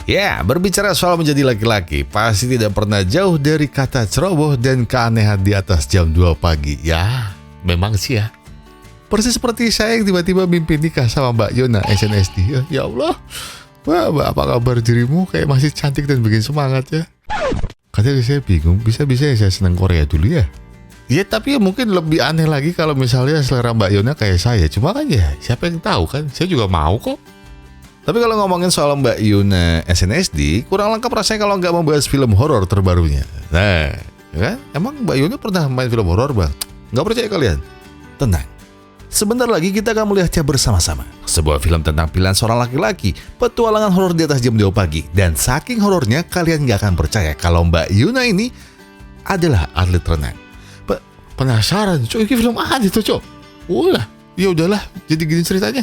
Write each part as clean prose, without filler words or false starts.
Ya, berbicara soal menjadi laki-laki, pasti tidak pernah jauh dari kata ceroboh dan keanehan di atas jam 2 pagi. Ya, memang sih ya. Persis seperti saya yang tiba-tiba mimpi nikah sama Mbak Yona SNSD. Ya Allah, Mbak, apa kabar dirimu? Kayak masih cantik dan bikin semangat ya. Katanya saya bingung, bisa-bisa saya senang Korea dulu ya. Ya, tapi ya mungkin lebih aneh lagi kalau misalnya selera Mbak Yona kayak saya. Cuma kan ya, siapa yang tahu kan? Saya juga mau kok. Tapi kalau ngomongin soal Mbak Yuna SNSD, kurang lengkap rasanya kalau nggak membahas film horor terbarunya. Nah, kan? Emang Mbak Yuna pernah main film horor, Bang? Nggak percaya kalian? Tenang. Sebentar lagi kita akan melihatnya bersama-sama. Sebuah film tentang pilihan seorang laki-laki, petualangan horor di atas jam 2 pagi. Dan saking horornya, kalian nggak akan percaya kalau Mbak Yuna ini adalah atlet renang. Penasaran, Cok, ini film apa itu, Cok? Ulah, ya udahlah, jadi gini ceritanya.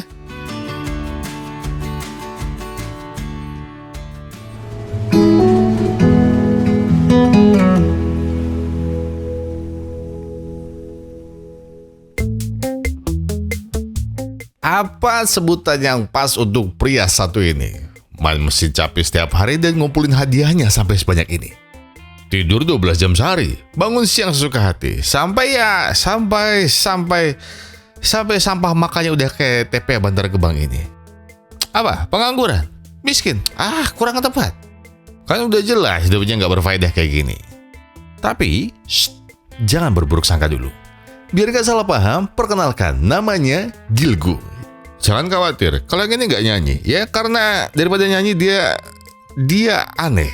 Apa sebutan yang pas untuk pria satu ini? Main mesin capek setiap hari dan ngumpulin hadiahnya sampai sebanyak ini. Tidur 12 jam sehari, bangun siang sesuka hati, sampai sampah makannya udah kayak TP Bantar Gebang ini. Apa? Pengangguran? Miskin? Kurang tepat. Kan udah jelas hidupnya nggak berfaedah kayak gini. Tapi, jangan berburuk sangka dulu. Biar gak salah paham, perkenalkan, namanya Gilgu. Jangan khawatir, kalau yang ini nggak nyanyi. Ya karena daripada nyanyi dia aneh.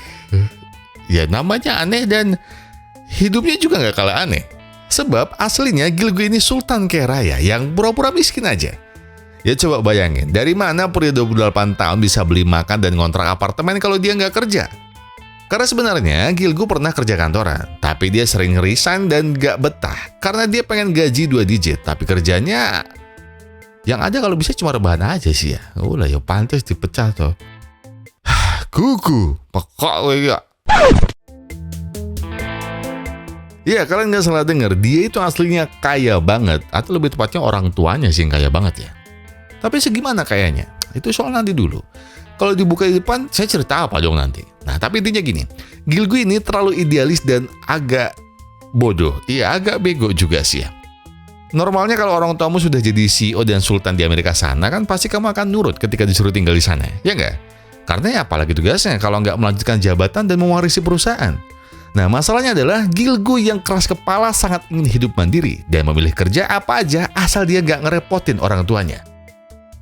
Ya namanya aneh dan hidupnya juga nggak kalah aneh. Sebab aslinya Gilgu ini sultan kaya raya yang pura-pura miskin aja. Ya coba bayangin, dari mana pria 28 tahun bisa beli makan dan ngontrak apartemen kalau dia nggak kerja? Karena sebenarnya Gilgu pernah kerja kantoran, tapi dia sering resign dan nggak betah. Karena dia pengen gaji 2 digit, tapi kerjanya yang ada kalau bisa cuma rebahan aja sih ya. Ulah ya pantas dipecah toh. Kuku, pekok ya. Ya, kalian nggak salah dengar, dia itu aslinya kaya banget, atau lebih tepatnya orang tuanya sih yang kaya banget ya. Tapi segimana kayanya? Itu soal nanti dulu. Kalau dibuka di depan, saya cerita apa dong nanti? Nah, tapi intinya gini, Gilgu ini terlalu idealis dan agak bodoh. Iya, agak bego juga sih ya. Normalnya kalau orang tuamu sudah jadi CEO dan sultan di Amerika sana, kan pasti kamu akan nurut ketika disuruh tinggal di sana, ya nggak? Karena ya apalagi tugasnya kalau nggak melanjutkan jabatan dan mewarisi perusahaan. Nah, masalahnya adalah Gilgu yang keras kepala sangat ingin hidup mandiri dan memilih kerja apa aja asal dia nggak ngerepotin orang tuanya.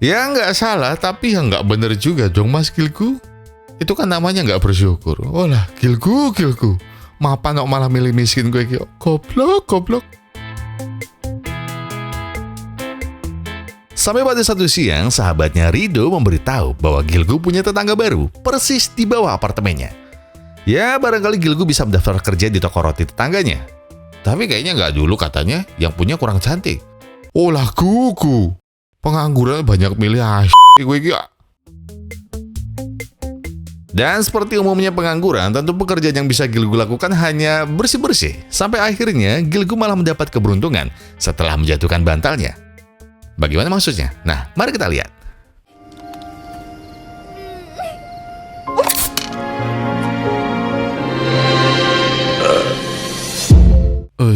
Ya nggak salah, tapi ya nggak bener juga dong Mas Gilgu. Itu kan namanya nggak bersyukur. Olah, Gilgu. Mapan kok malah milih miskin gue kyo. Goblok. Sampai pada satu siang, sahabatnya Rido memberitahu bahwa Gilgu punya tetangga baru, persis di bawah apartemennya. Ya, barangkali Gilgu bisa mendaftar kerja di toko roti tetangganya. Tapi kayaknya nggak dulu katanya, yang punya kurang cantik. Olah, Gugu. Pengangguran banyak milih gue kyo. Dan seperti umumnya pengangguran, tentu pekerjaan yang bisa Gilgu lakukan hanya bersih-bersih. Sampai akhirnya Gilgu malah mendapat keberuntungan setelah menjatuhkan bantalnya. Bagaimana maksudnya? Nah, mari kita lihat.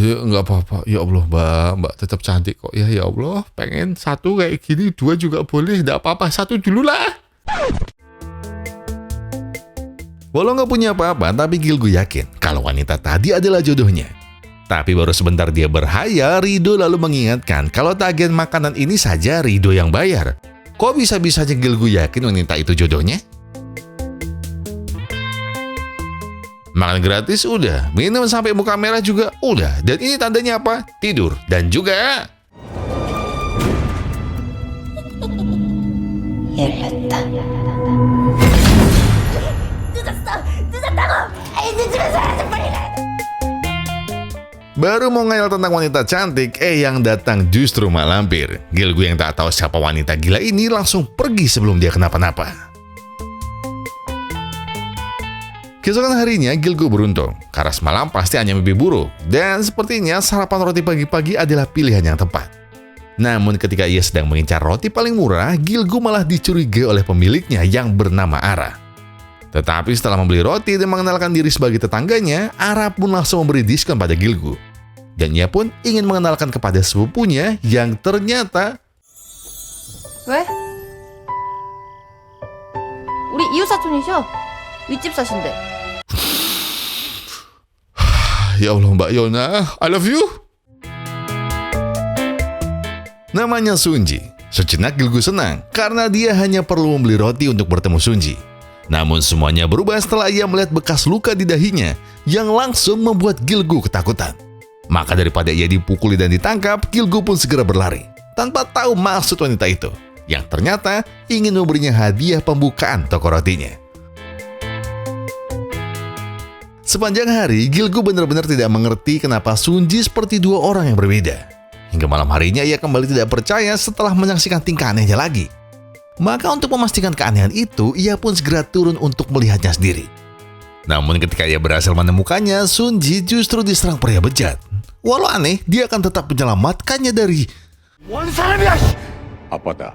Nggak apa-apa. Ya Allah, Mbak tetap cantik kok. Ya Allah, pengen satu kayak gini, 2 juga boleh. Nggak apa-apa, 1 dulu lah. Walau nggak punya apa-apa, tapi Gilgu yakin kalau wanita tadi adalah jodohnya. Tapi baru sebentar dia berhayal, Rido lalu mengingatkan kalau tagihan makanan ini saja Rido yang bayar. Kok bisa-bisanya Gilgu yakin wanita itu jodohnya? Makan gratis udah, minum sampai muka merah juga udah. Dan ini tandanya apa? Tidur. Dan juga... Baru mau ngayal tentang wanita cantik, yang datang justru mak lampir. Gilgu yang tak tahu siapa wanita gila ini langsung pergi sebelum dia kenapa-napa. Keesokan harinya Gilgu beruntung, karena semalam pasti hanya mimpi buruk. Dan sepertinya sarapan roti pagi-pagi adalah pilihan yang tepat. Namun ketika ia sedang mengincar roti paling murah, Gilgu malah dicurigai oleh pemiliknya yang bernama Ara. Tetapi setelah membeli roti dan mengenalkan diri sebagai tetangganya, Ara pun langsung memberi diskon pada Gilgu. Dan ia pun ingin mengenalkan kepada sepupunya yang ternyata... 왜? 우리 이웃 사촌이셔. 윗집 사신대. Ya Allah Mbak Yona, I love you. Namanya Sunji. Sejenak Gilgu senang karena dia hanya perlu membeli roti untuk bertemu Sunji. Namun semuanya berubah setelah ia melihat bekas luka di dahinya yang langsung membuat Gilgu ketakutan. Maka daripada ia dipukuli dan ditangkap, Gilgu pun segera berlari tanpa tahu maksud wanita itu yang ternyata ingin memberinya hadiah pembukaan toko rotinya. Sepanjang hari, Gilgu benar-benar tidak mengerti kenapa Sunji seperti dua orang yang berbeda. Hingga malam harinya ia kembali tidak percaya setelah menyaksikan tingkah anehnya lagi. Maka untuk memastikan keanehan itu, ia pun segera turun untuk melihatnya sendiri. Namun ketika ia berhasil menemukannya, Sunji justru diserang pria bejat. Walau aneh, dia akan tetap menyelamatkannya dari... Apa dah?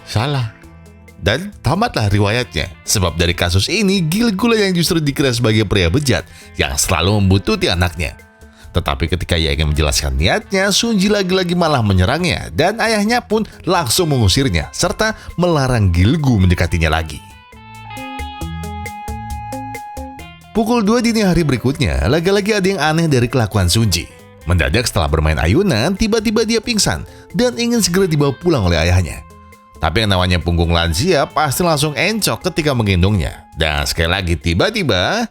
Salah. Dan tamatlah riwayatnya. Sebab dari kasus ini, Gilgu yang justru dikira sebagai pria bejat yang selalu membuntuti anaknya. Tetapi ketika ia ingin menjelaskan niatnya, Sunji lagi-lagi malah menyerangnya dan ayahnya pun langsung mengusirnya serta melarang Gilgu mendekatinya lagi. Pukul 2 dini hari berikutnya, lagi-lagi ada yang aneh dari kelakuan Sunji. Mendadak setelah bermain ayunan, tiba-tiba dia pingsan dan ingin segera dibawa pulang oleh ayahnya. Tapi yang namanya punggung lansia pasti langsung encok ketika menggendongnya. Dan sekali lagi tiba-tiba...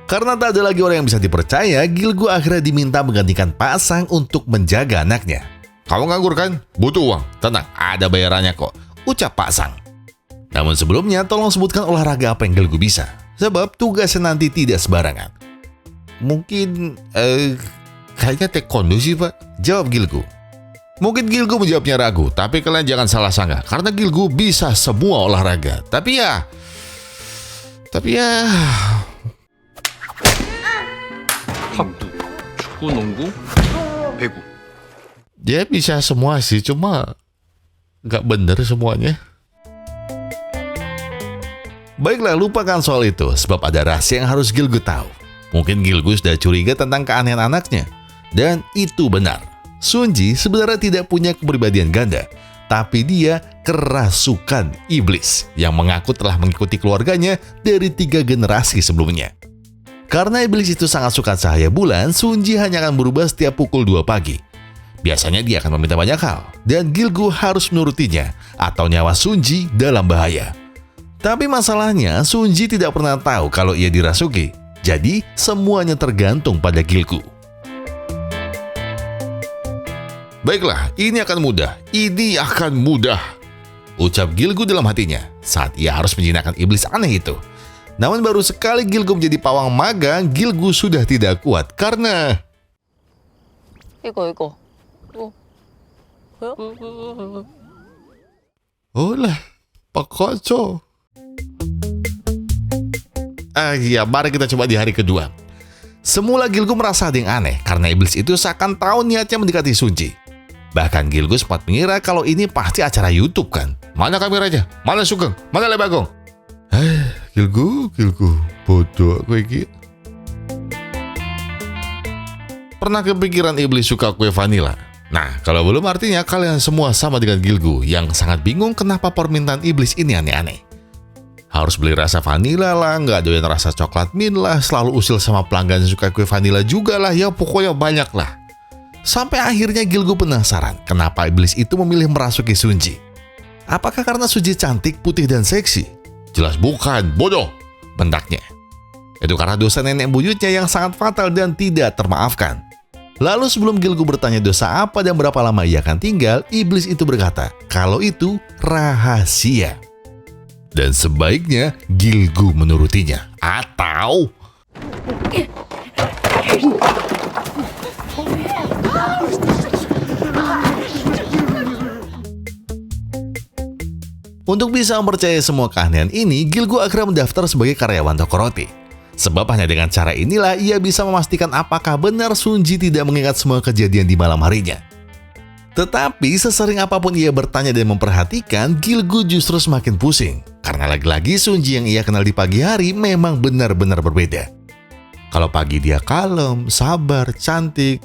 Karena tak ada lagi orang yang bisa dipercaya, Gilgu akhirnya diminta menggantikan Pasang untuk menjaga anaknya. Kamu nganggur kan? Butuh uang. Tenang, ada bayarannya kok, ucap Pasang. Namun sebelumnya, tolong sebutkan olahraga apa yang Gilgu bisa. Sebab tugasnya nanti tidak sembarangan. Mungkin, kayaknya taekwondo sih Pak, jawab Gilgu. Mungkin Gilgu menjawabnya ragu, tapi kalian jangan salah sangka. Karena Gilgu bisa semua olahraga. Tapi ya... 탁구, 축구, 농구, 배구. Dia bisa semua sih, cuma nggak bener semuanya. Baiklah, lupakan soal itu, sebab ada rahasia yang harus Gilgu tahu. Mungkin Gilgu sudah curiga tentang keanehan anaknya. Dan itu benar. Sunji sebenarnya tidak punya kepribadian ganda, tapi dia kerasukan iblis yang mengaku telah mengikuti keluarganya dari 3 generasi sebelumnya. Karena iblis itu sangat suka cahaya bulan, Sunji hanya akan berubah setiap pukul 2 pagi. Biasanya dia akan meminta banyak hal, dan Gilgu harus menurutinya, atau nyawa Sunji dalam bahaya. Tapi masalahnya, Sunji tidak pernah tahu kalau ia dirasuki. Jadi, semuanya tergantung pada Gilgu. Baiklah, ini akan mudah, ucap Gilgu dalam hatinya saat ia harus menjinakkan iblis aneh itu. Namun baru sekali Gilgu menjadi pawang magang, Gilgu sudah tidak kuat karena... 이거. 보여? Olah, Pakoco. Ya, mari kita coba di hari kedua. Semula Gilgu merasa ada yang aneh karena iblis itu seakan tahu niatnya mendekati Sunji. Bahkan Gilgu sempat mengira kalau ini pasti acara YouTube kan. Mana kameranya? Mana Sugeng? Mana Lebagong? Gilgu, bodoh aku iki. Pernah kepikiran iblis suka kue vanila? Nah, kalau belum artinya kalian semua sama dengan Gilgu yang sangat bingung kenapa permintaan iblis ini aneh-aneh. Harus beli rasa vanila lah, nggak doyan rasa coklat mint lah, selalu usil sama pelanggan yang suka kue vanila juga lah, ya pokoknya banyak lah. Sampai akhirnya Gilgu penasaran kenapa iblis itu memilih merasuki Sunji. Apakah karena Sunji cantik, putih, dan seksi? Jelas bukan, bodoh, bentaknya. Itu karena dosa nenek buyutnya yang sangat fatal dan tidak termaafkan. Lalu sebelum Gilgu bertanya dosa apa dan berapa lama ia akan tinggal, iblis itu berkata kalau itu rahasia. Dan sebaiknya Gilgu menurutinya. Atau... Untuk bisa mempercayai semua keanehan ini, Gilgu akhirnya mendaftar sebagai karyawan toko roti. Sebab hanya dengan cara inilah ia bisa memastikan apakah benar Sunji tidak mengingat semua kejadian di malam harinya. Tetapi sesering apapun ia bertanya dan memperhatikan, Gilgu justru semakin pusing. Karena lagi-lagi Sunji yang ia kenal di pagi hari memang benar-benar berbeda. Kalau pagi dia kalem, sabar, cantik,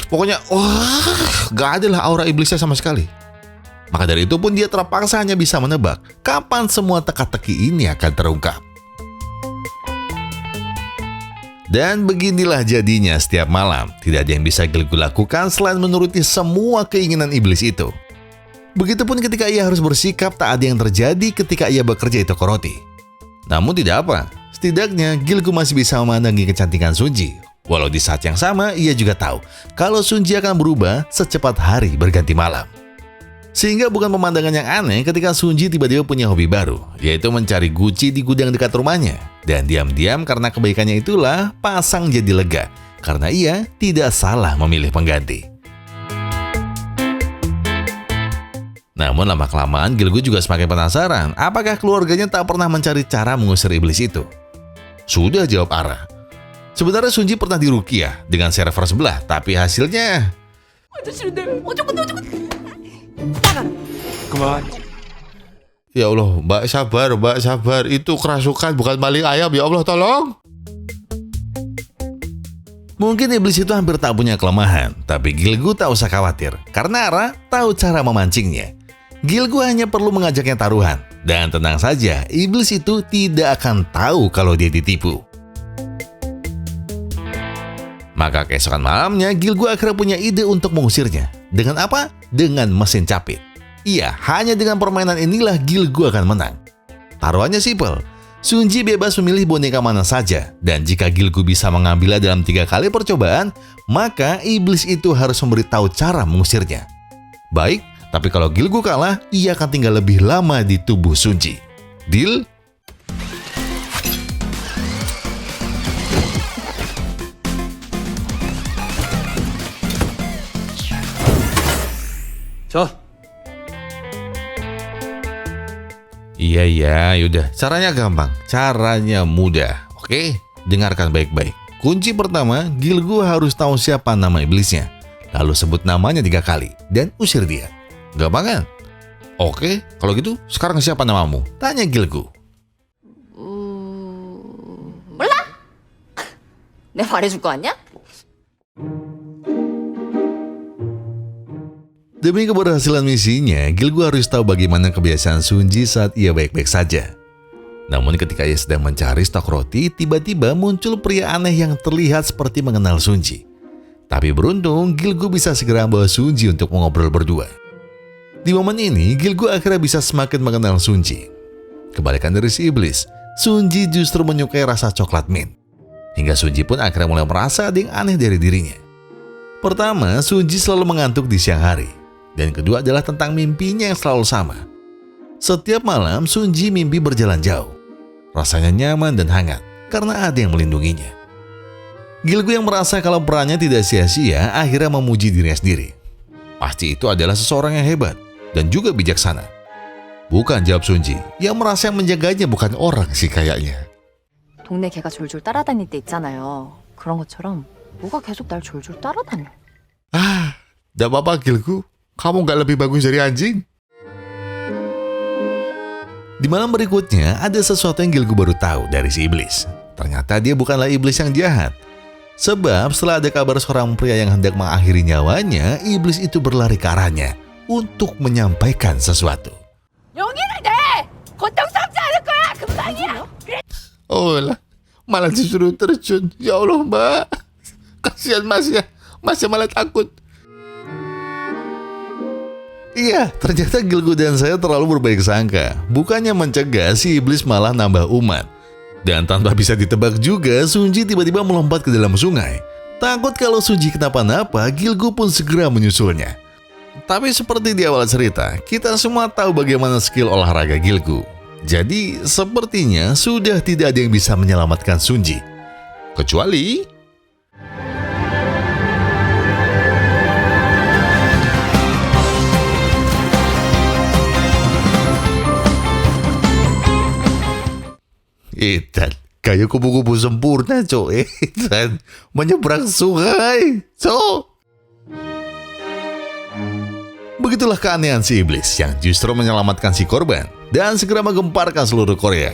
pokoknya gak ada lah aura iblisnya sama sekali. Maka dari itu pun dia terpaksa hanya bisa menebak kapan semua teka-teki ini akan terungkap. Dan beginilah jadinya setiap malam, tidak ada yang bisa Gilgu lakukan selain menuruti semua keinginan iblis itu. Begitupun ketika ia harus bersikap tak ada yang terjadi ketika ia bekerja di toko roti. Namun tidak apa, setidaknya Gilgu masih bisa memandangi kecantikan Sunji. Walau di saat yang sama ia juga tahu kalau Sunji akan berubah secepat hari berganti malam. Sehingga bukan pemandangan yang aneh ketika Sunji tiba-tiba punya hobi baru, yaitu mencari guci di gudang dekat rumahnya. Dan diam-diam karena kebaikannya itulah, Pasang jadi lega, karena ia tidak salah memilih pengganti. Namun lama-kelamaan Gilgu juga semakin penasaran, apakah keluarganya tak pernah mencari cara mengusir iblis itu. Sudah, jawab Ara. Sebenarnya Sunji pernah diruqyah dengan server sebelah, tapi hasilnya... 그만. Ya Allah, Mbak sabar. Itu kerasukan, bukan maling ayam. Ya Allah, tolong. Mungkin iblis itu hampir tak punya kelemahan, tapi Gilgu tak usah khawatir, karena Ara tahu cara memancingnya. Gilgu hanya perlu mengajaknya taruhan, dan tenang saja, iblis itu tidak akan tahu kalau dia ditipu. Maka keesokan malamnya, Gilgu akhirnya punya ide untuk mengusirnya. Dengan apa? Dengan mesin capit. Iya, hanya dengan permainan inilah Gilgu akan menang. Taruhannya simpel. Sunji bebas memilih boneka mana saja. Dan jika Gilgu bisa mengambilnya dalam 3 kali percobaan, maka iblis itu harus memberitahu cara mengusirnya. Baik, tapi kalau Gilgu kalah, ia akan tinggal lebih lama di tubuh Sunji. Deal? 자, Iya, yaudah. Caranya gampang. Caranya mudah. Oke, dengarkan baik-baik. Kunci pertama, Gilgu harus tahu siapa nama iblisnya. Lalu sebut namanya 3 kali dan usir dia. Gampang kan? Oke, kalau gitu sekarang siapa namamu? Tanya Gilgu. 몰라? 내가 말해줄 거 아니야? Demi keberhasilan misinya, Gilgu harus tahu bagaimana kebiasaan Sunji saat ia baik-baik saja. Namun ketika ia sedang mencari stok roti, tiba-tiba muncul pria aneh yang terlihat seperti mengenal Sunji. Tapi beruntung, Gilgu bisa segera membawa Sunji untuk mengobrol berdua. Di momen ini, Gilgu akhirnya bisa semakin mengenal Sunji. Kebalikan dari si iblis, Sunji justru menyukai rasa coklat mint. Hingga Sunji pun akhirnya mulai merasa ada yang aneh dari dirinya. Pertama, Sunji selalu mengantuk di siang hari. Dan kedua adalah tentang mimpinya yang selalu sama. Setiap malam, Sunji mimpi berjalan jauh. Rasanya nyaman dan hangat, karena ada yang melindunginya. Gilgu yang merasa kalau perannya tidak sia-sia, akhirnya memuji dirinya sendiri. Pasti itu adalah seseorang yang hebat, dan juga bijaksana. Bukan, jawab Sunji, yang merasa yang menjaganya bukan orang sih kayaknya. 동네 개가 졸졸 따라다닐 때 있잖아요. 그런 것처럼 뭐가 계속 날 졸졸 따라다녀. Gak apa-apa Gilgu, kamu gak lebih bagus dari anjing. Di malam berikutnya, ada sesuatu yang Gilgu baru tahu dari si iblis. Ternyata dia bukanlah iblis yang jahat. Sebab setelah ada kabar seorang pria yang hendak mengakhiri nyawanya, iblis itu berlari ke arahnya untuk menyampaikan sesuatu. 용기를 내! 고통스럽지 않을 거야! 금방이야! Oh lah, malah disuruh terjun. Ya Allah, Mbak. Kasihan Masnya. Masnya malah takut. Iya, ternyata Gilgu dan saya terlalu berbaik sangka. Bukannya mencegah, si iblis malah nambah umat. Dan tanpa bisa ditebak juga, Sunji tiba-tiba melompat ke dalam sungai. Takut kalau Sunji kenapa-napa, Gilgu pun segera menyusulnya. Tapi seperti di awal cerita, kita semua tahu bagaimana skill olahraga Gilgu. Jadi, sepertinya sudah tidak ada yang bisa menyelamatkan Sunji. Kecuali... Ethan, Kayak kupu-kupu sempurna, coy. Dan menyeberang sungai, coy. Begitulah keanehan si iblis yang justru menyelamatkan si korban dan segera menggemparkan seluruh Korea.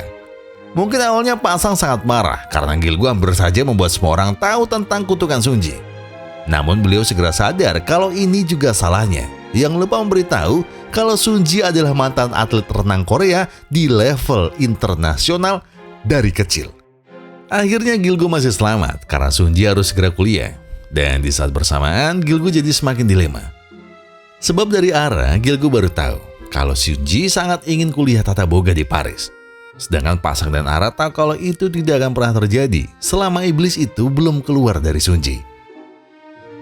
Mungkin awalnya pasang sangat marah karena Gilgu hampir saja membuat semua orang tahu tentang kutukan Sunji. Namun beliau segera sadar kalau ini juga salahnya, yang lupa memberitahu kalau Sunji adalah mantan atlet renang Korea di level internasional dari kecil. Akhirnya Gilgu masih selamat karena Sunji harus segera kuliah. Dan di saat bersamaan Gilgu jadi semakin dilema. Sebab dari Ara, Gilgu baru tahu kalau Sunji sangat ingin kuliah tata boga di Paris. Sedangkan Pasang dan Ara tahu kalau itu tidak akan pernah terjadi selama iblis itu belum keluar dari Sunji.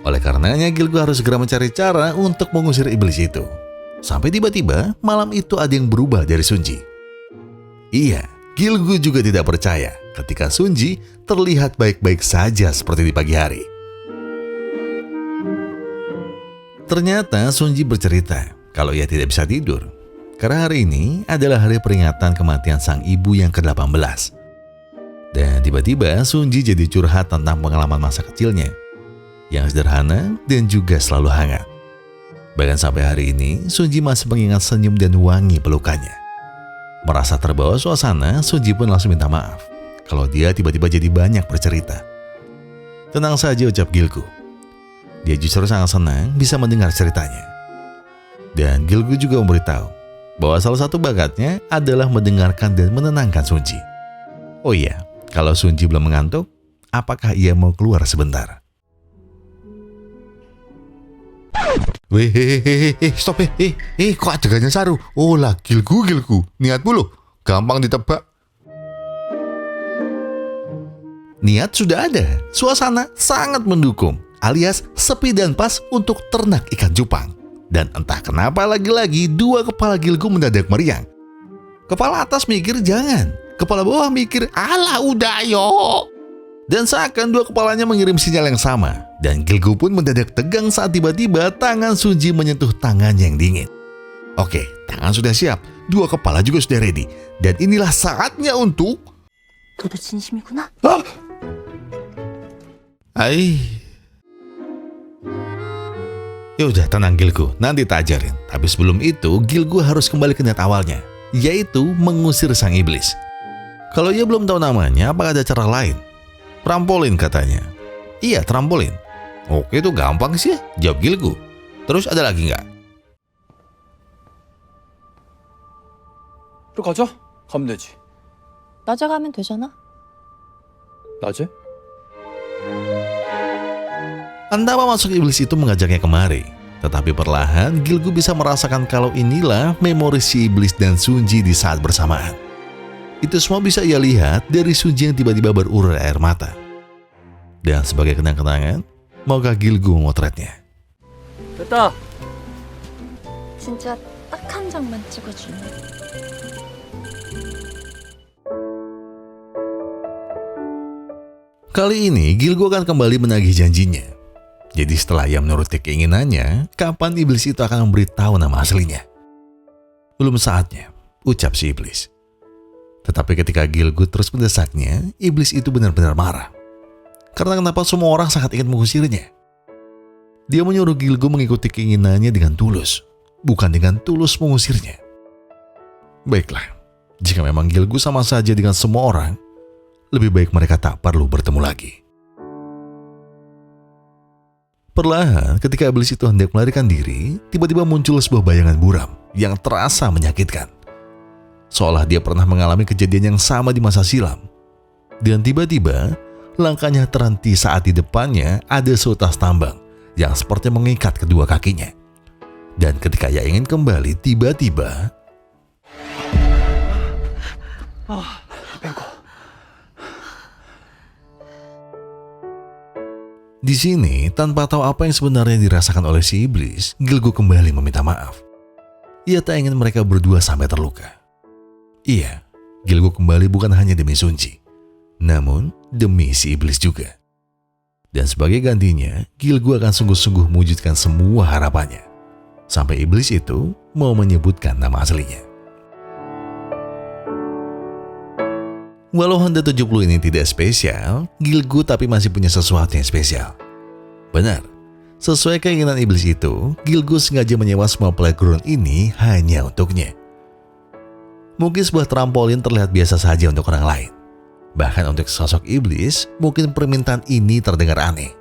Oleh karenanya Gilgu harus segera mencari cara untuk mengusir iblis itu. Sampai tiba-tiba malam itu ada yang berubah dari Sunji. Iya, Gilgu juga tidak percaya ketika Sunji terlihat baik-baik saja seperti di pagi hari. Ternyata Sunji bercerita kalau ia tidak bisa tidur karena hari ini adalah hari peringatan kematian sang ibu yang ke-18. Dan tiba-tiba Sunji jadi curhat tentang pengalaman masa kecilnya yang sederhana dan juga selalu hangat. Bahkan sampai hari ini Sunji masih mengingat senyum dan wangi pelukannya. Merasa terbawa suasana, Sunji pun langsung minta maaf kalau dia tiba-tiba jadi banyak bercerita. Tenang saja, ucap Gilgu. Dia justru sangat senang bisa mendengar ceritanya. Dan Gilgu juga memberitahu bahwa salah satu bakatnya adalah mendengarkan dan menenangkan Sunji. Oh iya, kalau Sunji belum mengantuk, apakah ia mau keluar sebentar? Weh, stop, kok adegannya Saru? Oh lah, Gilgu, niatmu loh, gampang ditebak. Niat sudah ada, suasana sangat mendukung, alias sepi dan pas untuk ternak ikan cupang. Dan entah kenapa lagi-lagi dua kepala Gilgu mendadak meriang. Kepala atas mikir jangan, kepala bawah mikir alah udah yo. Dan seakan dua kepalanya mengirim sinyal yang sama. Dan Gilgu pun mendadak tegang saat tiba-tiba tangan Sunji menyentuh tangannya yang dingin. Oke, tangan sudah siap, dua kepala juga sudah ready. Dan inilah saatnya untuk... 너도 진심이구나? Ya udah, tenang Gilgu, nanti tak ajarin. Tapi sebelum itu, Gilgu harus kembali ke niat awalnya, yaitu mengusir sang iblis. Kalau ia belum tahu namanya, apakah ada cara lain? Trampolin katanya. Iya, trampolin. Oke, itu gampang sih ya, jawab Gilgu. Terus ada lagi nggak? 그럼 가자. 가면 되지. 낮에 가면 되잖아. 낮에? Entah apa maksud iblis itu mengajaknya kemari. Tetapi perlahan Gilgu bisa merasakan kalau inilah memori si iblis dan Sunji di saat bersamaan. Itu semua bisa ia lihat dari Sunji yang tiba-tiba berurai air mata. Dan sebagai kenang-kenangan, maukah Gilgu memotretnya? 됐다. 진짜 딱 한 장만 찍어줄래? Kali ini Gilgu akan kembali menagih janjinya. Jadi setelah ia menuruti keinginannya, kapan iblis itu akan memberitahu nama aslinya? Belum saatnya, ucap si iblis. Tetapi ketika Gilgu terus mendesaknya, iblis itu benar-benar marah. Karena kenapa semua orang sangat ingin mengusirnya? Dia menyuruh Gilgu mengikuti keinginannya dengan tulus, bukan dengan tulus mengusirnya. Baiklah, jika memang Gilgu sama saja dengan semua orang, lebih baik mereka tak perlu bertemu lagi. Perlahan, ketika iblis itu hendak melarikan diri, tiba-tiba muncul sebuah bayangan buram yang terasa menyakitkan. Seolah dia pernah mengalami kejadian yang sama di masa silam. Dan tiba-tiba, langkahnya terhenti saat di depannya ada seutas tambang yang seperti mengikat kedua kakinya. Dan ketika ia ingin kembali, tiba-tiba... Di sini, tanpa tahu apa yang sebenarnya dirasakan oleh si iblis, Gilgu kembali meminta maaf. Ia tak ingin mereka berdua sampai terluka. Iya, Gilgu kembali bukan hanya demi Sunji, namun demi si iblis juga. Dan sebagai gantinya, Gilgu akan sungguh-sungguh mewujudkan semua harapannya. Sampai iblis itu mau menyebutkan nama aslinya. Walau Honda 70 ini tidak spesial, Gilgu tapi masih punya sesuatu yang spesial. Benar, sesuai keinginan iblis itu, Gilgu sengaja menyewa semua playground ini hanya untuknya. Mungkin sebuah trampolin terlihat biasa saja untuk orang lain. Bahkan untuk sosok iblis, mungkin permintaan ini terdengar aneh.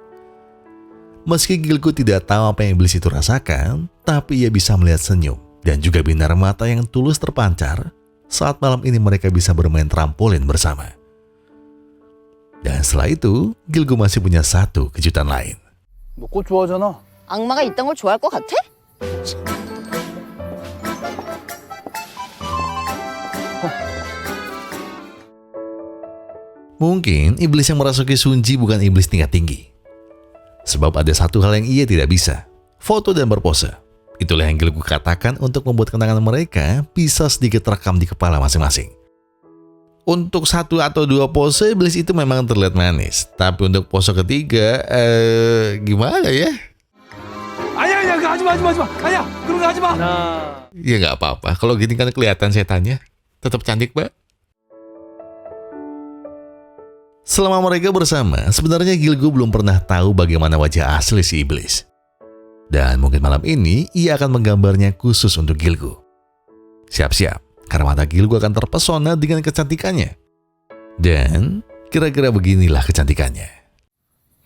Meski Gilgu tidak tahu apa yang iblis itu rasakan, tapi ia bisa melihat senyum dan juga binar mata yang tulus terpancar saat malam ini mereka bisa bermain trampolin bersama. Dan setelah itu, Gilgu masih punya satu kejutan lain. 너 꽃 좋아하잖아. 악마가 이딴 걸 좋아할 것 같아? Mungkin iblis yang merasuki Sunji bukan iblis tingkat tinggi. Sebab ada satu hal yang ia tidak bisa, foto dan berpose. Itulah yang Gilgu katakan untuk membuat kenangan mereka bisa sedikit terekam di kepala masing-masing. Untuk satu atau dua pose, iblis itu memang terlihat manis. Tapi untuk pose ketiga, gimana ya? 아니야, 그거 하지 마. 아니야, 그런 거 하지 마. Ya nggak apa-apa, kalau gini kan kelihatan setannya. Tetap cantik, Mbak. Selama mereka bersama, sebenarnya Gilgu belum pernah tahu bagaimana wajah asli si iblis. Dan mungkin malam ini, ia akan menggambarnya khusus untuk Gilgu. Siap-siap, karena mata Gilgu akan terpesona dengan kecantikannya. Dan kira-kira beginilah kecantikannya.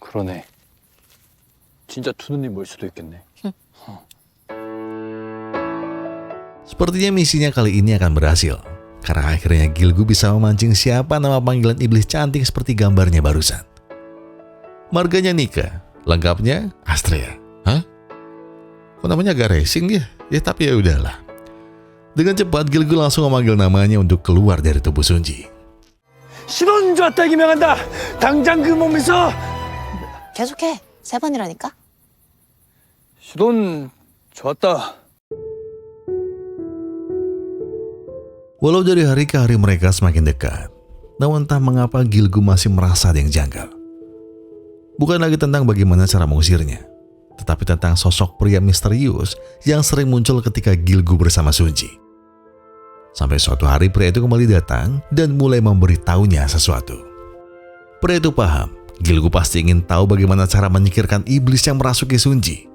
그러네. 진짜 투누님 뭘 수도 있겠네. Sepertinya misinya kali ini akan berhasil. Karena akhirnya Gilgu bisa memancing siapa nama panggilan iblis cantik seperti gambarnya barusan. Marganya Nika, lengkapnya Astrea. Hah? Kok namanya agak racing ya? Ya tapi ya udahlah. Dengan cepat Gilgu langsung memanggil namanya untuk keluar dari tubuh Sunji. 신혼 좋았다 기명한다. 당장 그 몸에서. 계속해. 3번이라니까. 신혼 좋았다. Walau dari hari ke hari mereka semakin dekat, namun entah mengapa Gilgu masih merasa ada yang janggal. Bukan lagi tentang bagaimana cara mengusirnya, tetapi tentang sosok pria misterius yang sering muncul ketika Gilgu bersama Sunji. Sampai suatu hari pria itu kembali datang dan mulai memberitahunya sesuatu. Pria itu paham, Gilgu pasti ingin tahu bagaimana cara menyingkirkan iblis yang merasuki Sunji.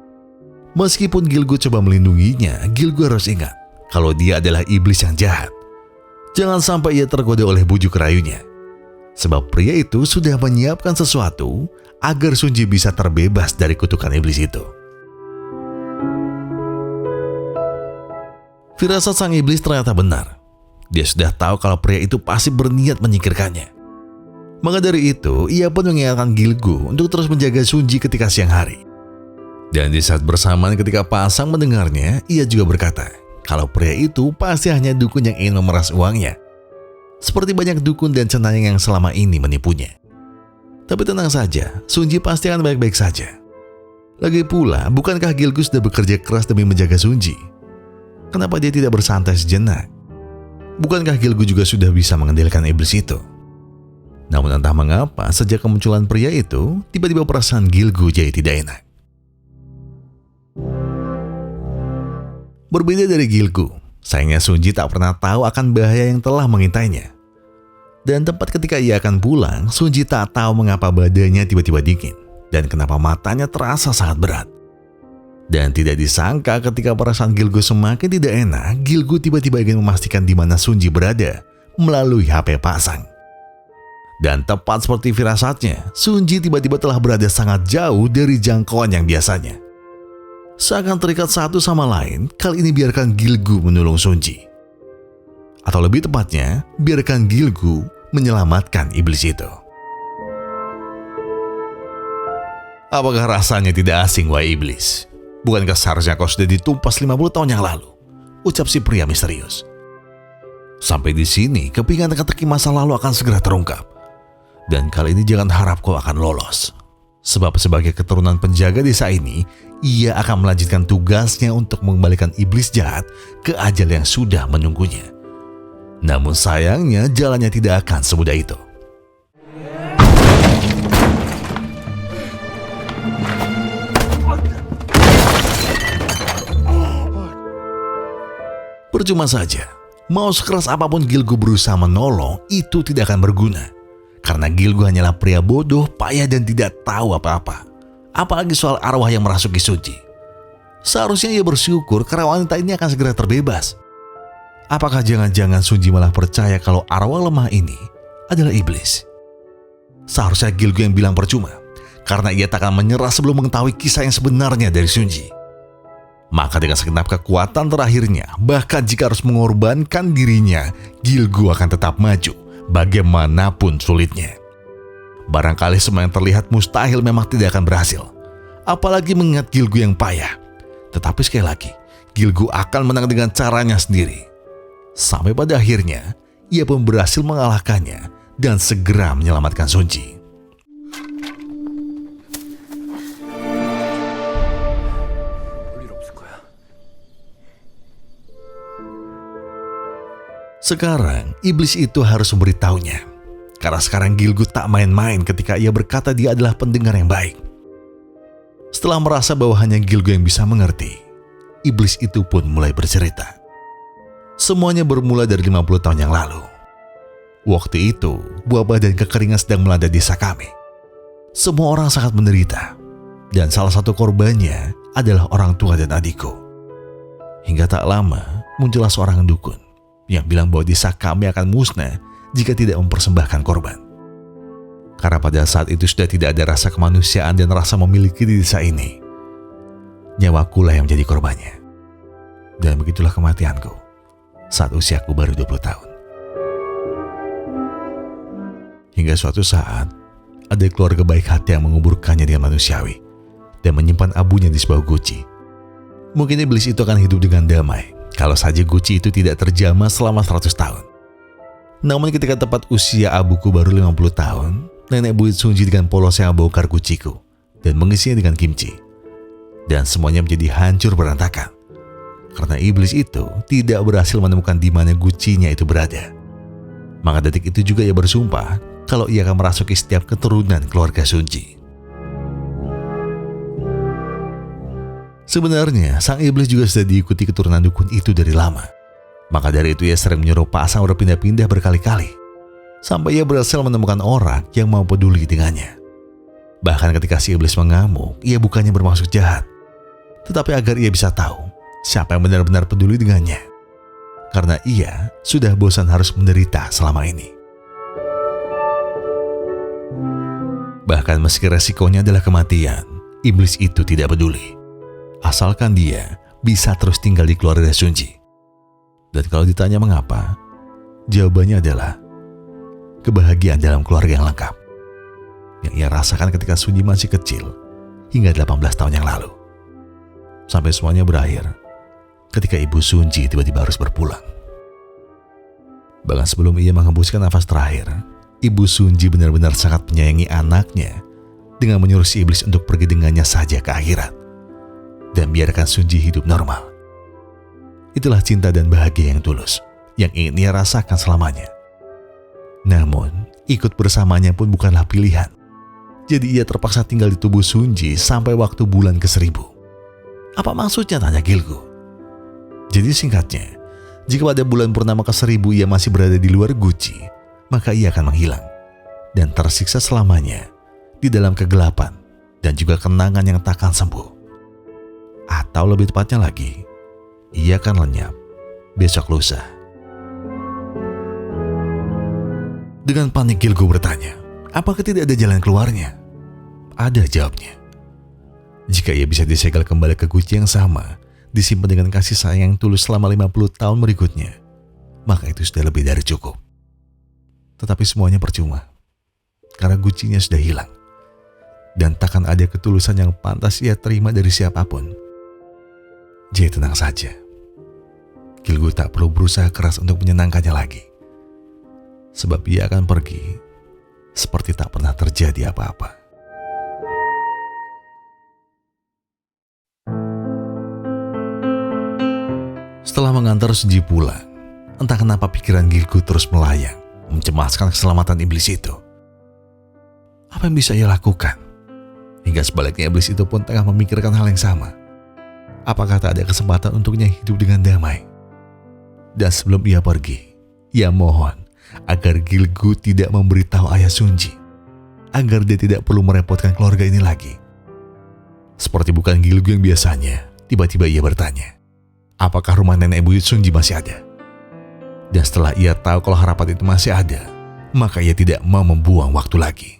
Meskipun Gilgu coba melindunginya, Gilgu harus ingat kalau dia adalah iblis yang jahat. Jangan sampai ia tergoda oleh bujuk rayunya. Sebab pria itu sudah menyiapkan sesuatu agar Sunji bisa terbebas dari kutukan iblis itu. Firasat sang iblis ternyata benar. Dia sudah tahu kalau pria itu pasti berniat menyingkirkannya. Maka dari itu, ia pun mengingatkan Gilgu untuk terus menjaga Sunji ketika siang hari. Dan di saat bersamaan ketika pasang mendengarnya, ia juga berkata, kalau pria itu pasti hanya dukun yang ingin memeras uangnya. Seperti banyak dukun dan cenayang yang selama ini menipunya. Tapi tenang saja, Sunji pasti akan baik-baik saja. Lagi pula, bukankah Gilgu sudah bekerja keras demi menjaga Sunji? Kenapa dia tidak bersantai sejenak? Bukankah Gilgu juga sudah bisa mengendalikan iblis itu? Namun entah mengapa, sejak kemunculan pria itu, tiba-tiba perasaan Gilgu jadi tidak enak. Berbeda dari Gilgu, sayangnya Sunji tak pernah tahu akan bahaya yang telah mengintainya. Dan tepat ketika ia akan pulang, Sunji tak tahu mengapa badannya tiba-tiba dingin dan kenapa matanya terasa sangat berat. Dan tidak disangka ketika perasaan Gilgu semakin tidak enak, Gilgu tiba-tiba ingin memastikan di mana Sunji berada melalui HP pasang. Dan tepat seperti firasatnya, Sunji tiba-tiba telah berada sangat jauh dari jangkauan yang biasanya. Seakan terikat satu sama lain, kali ini biarkan Gilgu menolong Sunji. Atau lebih tepatnya, biarkan Gilgu menyelamatkan iblis itu. Apakah rasanya tidak asing, wahai iblis? Bukankah seharusnya kau sudah ditumpas 50 tahun yang lalu? Ucap si pria misterius. Sampai di sini, kepingan teka-teki masa lalu akan segera terungkap. Dan kali ini jangan harap kau akan lolos. Sebab sebagai keturunan penjaga desa ini, ia akan melanjutkan tugasnya untuk mengembalikan iblis jahat ke ajal yang sudah menunggunya. Namun sayangnya jalannya tidak akan semudah itu. Percuma saja, Mau sekeras apapun Gilgu berusaha menolong, itu tidak akan berguna. Karena Gilgu hanyalah pria bodoh, payah dan tidak tahu apa-apa. Apalagi soal arwah yang merasuki Sunji. Seharusnya ia bersyukur karena wanita ini akan segera terbebas. Apakah jangan-jangan Sunji malah percaya kalau arwah lemah ini adalah iblis? Seharusnya Gilgu yang bilang percuma, karena ia tak akan menyerah sebelum mengetahui kisah yang sebenarnya dari Sunji. Maka dengan segenap kekuatan terakhirnya, bahkan jika harus mengorbankan dirinya, Gilgu akan tetap maju, bagaimanapun sulitnya. Barangkali semua yang terlihat mustahil memang tidak akan berhasil, apalagi mengingat Gilgu yang payah. Tetapi sekali lagi, Gilgu akan menang dengan caranya sendiri. Sampai pada akhirnya, ia pun berhasil mengalahkannya dan segera menyelamatkan Sunji. Sekarang, iblis itu harus memberitahunya. Karena sekarang Gilgu tak main-main ketika ia berkata dia adalah pendengar yang baik. Setelah merasa bahwa hanya Gilgu yang bisa mengerti, iblis itu pun mulai bercerita. Semuanya bermula dari 50 tahun yang lalu. Waktu itu, wabah dan kekeringan sedang melanda desa kami. Semua orang sangat menderita, dan salah satu korbannya adalah orang tua dan adikku. Hingga tak lama, muncullah seorang dukun yang bilang bahwa desa kami akan musnah jika tidak mempersembahkan korban. Karena pada saat itu sudah tidak ada rasa kemanusiaan dan rasa memiliki di desa ini. Nyawakulah yang menjadi korbannya. Dan begitulah kematianku saat usiaku baru 20 tahun. Hingga suatu saat, ada keluarga baik hati yang menguburkannya dengan manusiawi dan menyimpan abunya di sebuah guci. Mungkin iblis itu akan hidup dengan damai kalau saja guci itu tidak terjamah selama 100 tahun. Namun ketika tepat usia abuku baru 50 tahun, nenek buyut Sunji dengan polosnya membongkar guciku dan mengisinya dengan kimchi. Dan semuanya menjadi hancur berantakan. Karena iblis itu tidak berhasil menemukan di mana gucinya itu berada. Maka detik itu juga ia bersumpah kalau ia akan merasuki setiap keturunan keluarga Sunji. Sebenarnya, sang iblis juga sudah diikuti keturunan dukun itu dari lama. Maka dari itu ia sering menyuruh pasang berpindah-pindah berkali-kali. Sampai ia berhasil menemukan orang yang mau peduli dengannya. Bahkan ketika si iblis mengamuk, ia bukannya bermaksud jahat. Tetapi agar ia bisa tahu siapa yang benar-benar peduli dengannya. Karena ia sudah bosan harus menderita selama ini. Bahkan meski resikonya adalah kematian, iblis itu tidak peduli. Asalkan dia bisa terus tinggal di keluarga Sunji. Dan kalau ditanya mengapa, jawabannya adalah kebahagiaan dalam keluarga yang lengkap. Yang ia rasakan ketika Sunji masih kecil hingga 18 tahun yang lalu. Sampai semuanya berakhir ketika ibu Sunji tiba-tiba harus berpulang. Bahkan sebelum ia menghembuskan nafas terakhir, ibu Sunji benar-benar sangat menyayangi anaknya dengan menyuruh si iblis untuk pergi dengannya saja ke akhirat dan biarkan Sunji hidup normal. Itulah cinta dan bahagia yang tulus yang ingin ia rasakan selamanya. Namun, ikut bersamanya pun bukanlah pilihan. Jadi ia terpaksa tinggal di tubuh Sunji sampai waktu bulan ke-1000. Apa maksudnya, tanya Gilgu? Jadi singkatnya, jika pada bulan purnama ke-1000 ia masih berada di luar guci, maka ia akan menghilang dan tersiksa selamanya di dalam kegelapan dan juga kenangan yang takkan sembuh. Atau lebih tepatnya lagi, ia akan lenyap besok lusa. Dengan panik Gilgu bertanya, apakah tidak ada jalan keluarnya? Ada, jawabnya. Jika ia bisa disegel kembali ke guci yang sama, disimpan dengan kasih sayang yang tulus selama 50 tahun berikutnya, maka itu sudah lebih dari cukup. Tetapi semuanya percuma, karena gucinya sudah hilang. Dan takkan ada ketulusan yang pantas ia terima dari siapapun. Jadi tenang saja. Gilgu tak perlu berusaha keras untuk menyenangkannya lagi. Sebab ia akan pergi seperti tak pernah terjadi apa-apa. Setelah mengantar Sunji pulang, entah kenapa pikiran Gilgu terus melayang, mencemaskan keselamatan iblis itu. Apa yang bisa ia lakukan? Hingga sebaliknya iblis itu pun tengah memikirkan hal yang sama. Apakah tak ada kesempatan untuknya hidup dengan damai? Dan sebelum ia pergi, ia mohon agar Gilgu tidak memberitahu ayah Sunji, agar dia tidak perlu merepotkan keluarga ini lagi. Seperti bukan Gilgu yang biasanya, tiba-tiba ia bertanya, apakah rumah nenek buyut Sunji masih ada? Dan setelah ia tahu kalau harapan itu masih ada, maka ia tidak mau membuang waktu lagi.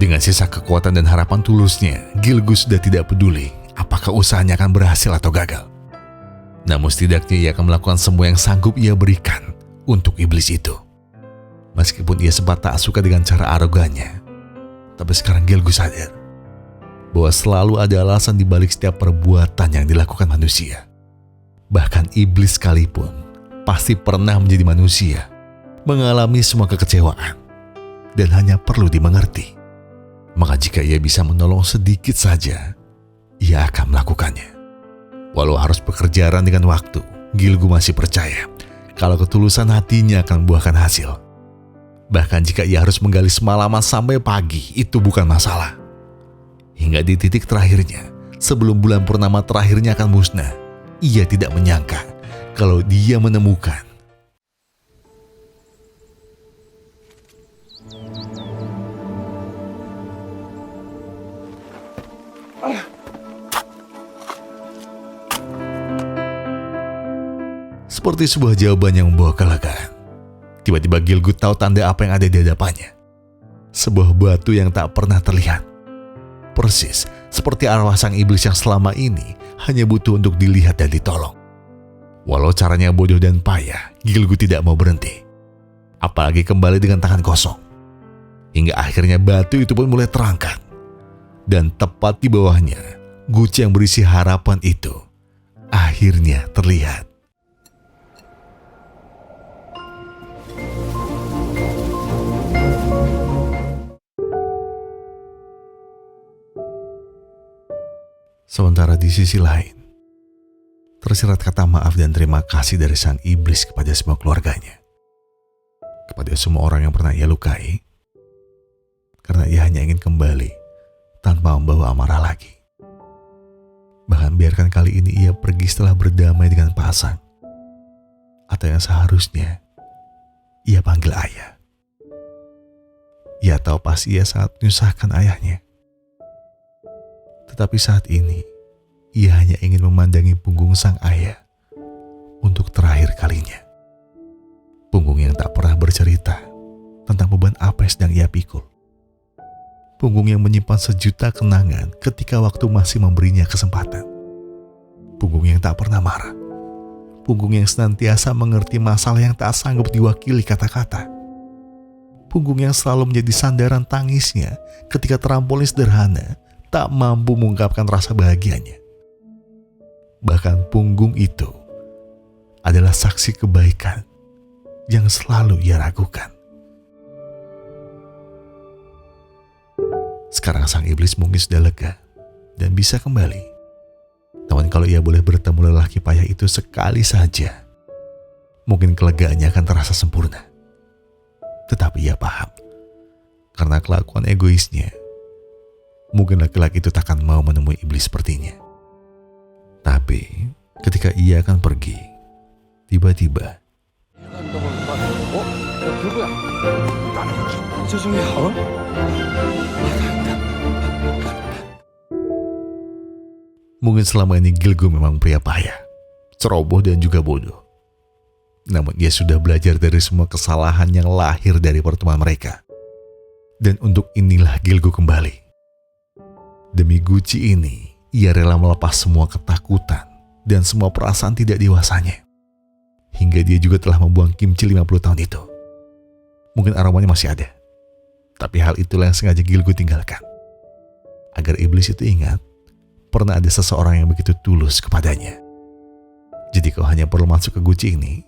Dengan sisa kekuatan dan harapan tulusnya, Gilgu sudah tidak peduli apakah usahanya akan berhasil atau gagal. Namun setidaknya ia akan melakukan semua yang sanggup ia berikan untuk iblis itu. Meskipun ia sempat tak suka dengan cara arogannya, tapi sekarang Gilgu sadar bahwa selalu ada alasan di balik setiap perbuatan yang dilakukan manusia. Bahkan iblis sekalipun pasti pernah menjadi manusia, mengalami semua kekecewaan, dan hanya perlu dimengerti. Maka jika ia bisa menolong sedikit saja, ia akan melakukannya. Walau harus bekerja dengan waktu, Gilgu masih percaya kalau ketulusan hatinya akan membuahkan hasil. Bahkan jika ia harus menggali semalaman sampai pagi, itu bukan masalah. Hingga di titik terakhirnya, sebelum bulan purnama terakhirnya akan musnah, ia tidak menyangka kalau dia menemukan seperti sebuah jawaban yang membawa kelegaan. Tiba-tiba Gilgu tahu tanda apa yang ada di hadapannya. Sebuah batu yang tak pernah terlihat. Persis seperti arwah sang iblis yang selama ini hanya butuh untuk dilihat dan ditolong. Walau caranya bodoh dan payah, Gilgu tidak mau berhenti. Apalagi kembali dengan tangan kosong. Hingga akhirnya batu itu pun mulai terangkat. Dan tepat di bawahnya, guci yang berisi harapan itu akhirnya terlihat. Sementara di sisi lain, tersirat kata maaf dan terima kasih dari sang iblis kepada semua keluarganya. Kepada semua orang yang pernah ia lukai, karena ia hanya ingin kembali tanpa membawa amarah lagi. Bahkan biarkan kali ini ia pergi setelah berdamai dengan pasang, atau yang seharusnya ia panggil ayah. Ia tahu pasti ia sangat menyusahkan ayahnya. Tetapi saat ini, ia hanya ingin memandangi punggung sang ayah untuk terakhir kalinya. Punggung yang tak pernah bercerita tentang beban apa yang sedang ia pikul. Punggung yang menyimpan sejuta kenangan ketika waktu masih memberinya kesempatan. Punggung yang tak pernah marah. Punggung yang senantiasa mengerti masalah yang tak sanggup diwakili kata-kata. Punggung yang selalu menjadi sandaran tangisnya ketika trampolin sederhana tak mampu mengungkapkan rasa bahagianya. Bahkan punggung itu adalah saksi kebaikan yang selalu ia ragukan. Sekarang sang iblis mungkin sudah lega dan bisa kembali. Namun kalau ia boleh bertemu lelaki payah itu sekali saja, mungkin kelegaannya akan terasa sempurna. Tetapi ia paham, karena kelakuan egoisnya, mungkin laki-laki itu takkan mau menemui iblis sepertinya. Tapi ketika ia akan pergi, tiba-tiba mungkin selama ini Gilgu memang pria payah, ceroboh dan juga bodoh. Namun ia sudah belajar dari semua kesalahan yang lahir dari pertemuan mereka. Dan untuk inilah Gilgu kembali. Demi guci ini, ia rela melepas semua ketakutan dan semua perasaan tidak dewasanya. Hingga dia juga telah membuang kimchi 50 tahun itu. Mungkin aromanya masih ada. Tapi hal itulah yang sengaja Gilgu tinggalkan. Agar iblis itu ingat, pernah ada seseorang yang begitu tulus kepadanya. Jadi kau hanya perlu masuk ke guci ini,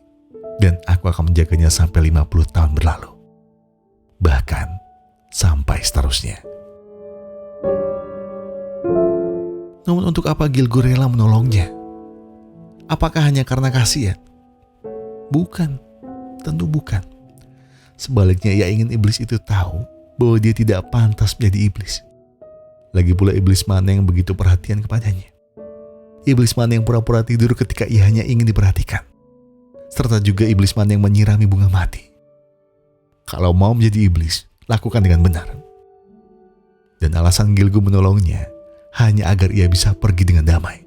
dan aku akan menjaganya sampai 50 tahun berlalu. Bahkan, sampai seterusnya. Namun untuk apa Gilgu rela menolongnya? Apakah hanya karena kasihan? Bukan, tentu bukan. Sebaliknya ia ingin iblis itu tahu bahwa dia tidak pantas menjadi iblis. Lagi pula iblis mana yang begitu perhatian kepadanya? Iblis mana yang pura-pura tidur ketika ia hanya ingin diperhatikan? Serta juga iblis mana yang menyirami bunga mati? Kalau mau menjadi iblis, lakukan dengan benar. Dan alasan Gilgu menolongnya hanya agar ia bisa pergi dengan damai,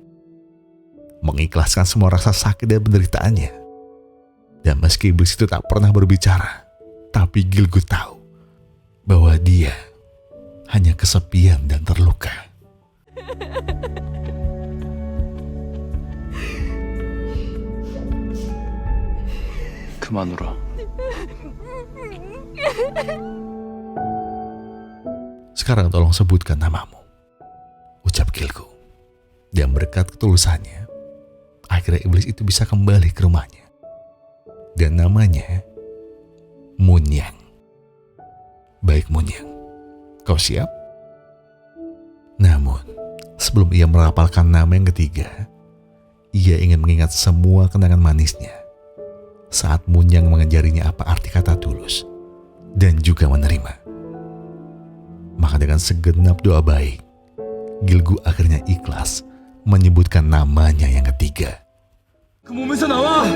mengikhlaskan semua rasa sakit dan penderitaannya. Dan meski iblis itu tak pernah berbicara, tapi Gilgu tahu bahwa dia hanya kesepian dan terluka. 그만 울어. Sekarang tolong sebutkan namamu, ucap Gilgu. Dan berkat ketulusannya, akhirnya iblis itu bisa kembali ke rumahnya. Dan namanya Munyang. Baik Munyang, kau siap? Namun, sebelum ia merapalkan nama yang ketiga, ia ingin mengingat semua kenangan manisnya saat Munyang mengajarinya apa arti kata tulus dan juga menerima. Maka dengan segenap doa baik, Gilgu akhirnya ikhlas menyebutkan namanya yang ketiga. 그 몸에서 나와!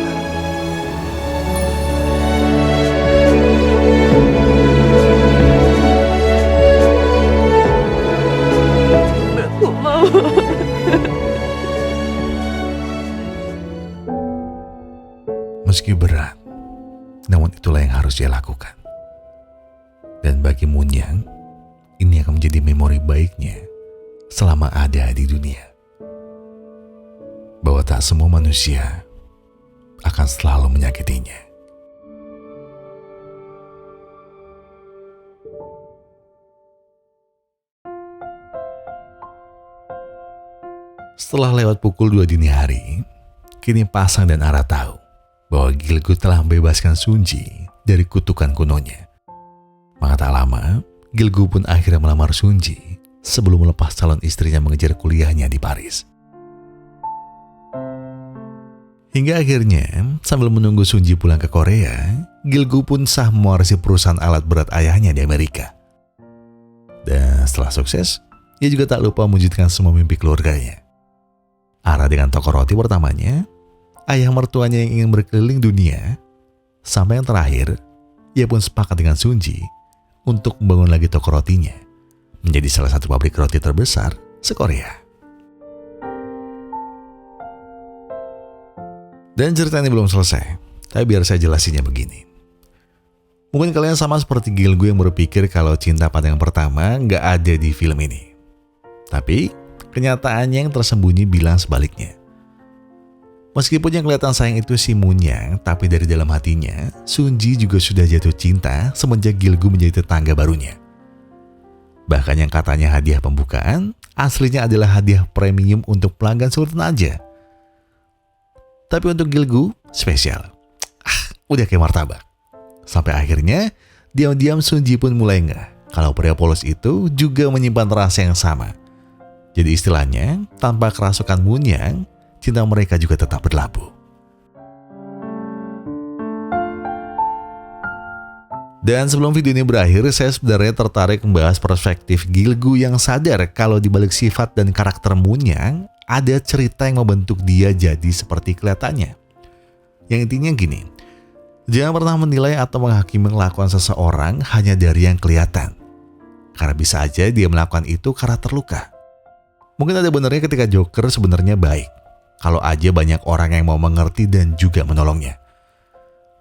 Meski berat, namun itulah yang harus dia lakukan. Dan bagi Munyang, ini akan menjadi memori baiknya selama ada di dunia. Bahwa tak semua manusia akan selalu menyakitinya. Setelah lewat pukul 2 dini hari, kini Pasang dan Ara tahu bahwa Gilgu telah membebaskan Sunji dari kutukan kunonya. Maka tak lama, Gilgu pun akhirnya melamar Sunji sebelum melepas calon istrinya mengejar kuliahnya di Paris. Hingga akhirnya, sambil menunggu Sunji pulang ke Korea, Gilgu pun sah mewarisi perusahaan alat berat ayahnya di Amerika. Dan setelah sukses, ia juga tak lupa mewujudkan semua mimpi keluarganya. Ara dengan toko roti pertamanya, ayah mertuanya yang ingin berkeliling dunia, sampai yang terakhir, ia pun sepakat dengan Sunji untuk membangun lagi toko rotinya, menjadi salah satu pabrik roti terbesar se-Korea. Dan cerita ini belum selesai, tapi biar saya jelasinnya begini. Mungkin kalian sama seperti Gilgu yang berpikir kalau cinta pada yang pertama nggak ada di film ini. Tapi, kenyataannya yang tersembunyi bilang sebaliknya. Meskipun yang kelihatan sayang itu si Munyang, tapi dari dalam hatinya, Sunji juga sudah jatuh cinta semenjak Gilgu menjadi tetangga barunya. Bahkan yang katanya hadiah pembukaan, aslinya adalah hadiah premium untuk pelanggan Sultan aja. Tapi untuk Gilgu, spesial. Udah kayak martabak. Sampai akhirnya, diam-diam Sunji pun mulai ngeh kalau pria polos itu juga menyimpan rasa yang sama. Jadi istilahnya, tanpa kerasukan Munyang, cinta mereka juga tetap berlabuh. Dan sebelum video ini berakhir, saya sebenarnya tertarik membahas perspektif Gilgu yang sadar kalau di balik sifat dan karakter Munyang, ada cerita yang membentuk dia jadi seperti kelihatannya. Yang intinya gini, jangan pernah menilai atau menghakimi kelakuan seseorang hanya dari yang kelihatan. Karena bisa aja dia melakukan itu karena terluka. Mungkin ada benarnya ketika Joker sebenarnya baik, kalau aja banyak orang yang mau mengerti dan juga menolongnya.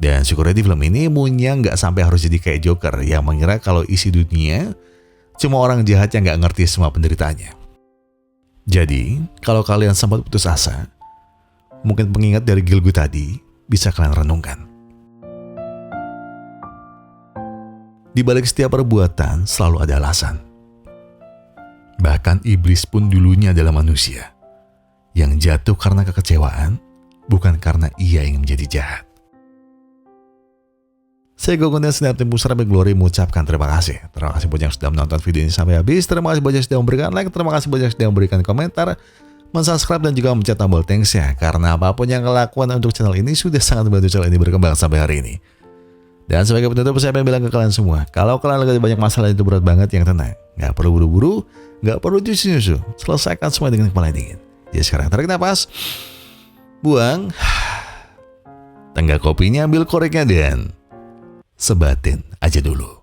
Dan syukurnya di film ini Munyang gak sampai harus jadi kayak Joker yang mengira kalau isi dunia cuma orang jahat yang gak ngerti semua penderitaannya. Jadi, kalau kalian sempat putus asa, mungkin pengingat dari Gilgu tadi bisa kalian renungkan. Di balik setiap perbuatan selalu ada alasan. Bahkan iblis pun dulunya adalah manusia yang jatuh karena kekecewaan, bukan karena ia ingin menjadi jahat. Saya Gogon dan Sinar Tim Pusara Glory mengucapkan terima kasih. Terima kasih buat yang sudah menonton video ini sampai habis. Terima kasih buat yang sudah memberikan like. Terima kasih buat yang sudah memberikan komentar, mensubscribe dan juga mencet tombol thanks ya. Karena apapun yang kelakuan untuk channel ini sudah sangat membantu channel ini berkembang sampai hari ini. Dan sebagai penutup saya pengen bilang ke kalian semua, kalau kalian lagi banyak masalah itu berat banget, yang tenang. Gak perlu buru-buru, gak perlu nyusu-nyusu. Selesaikan semua dengan kepala dingin. Jadi sekarang tarik nafas, buang, tenggak kopinya ambil koreknya dan sebatin aja dulu.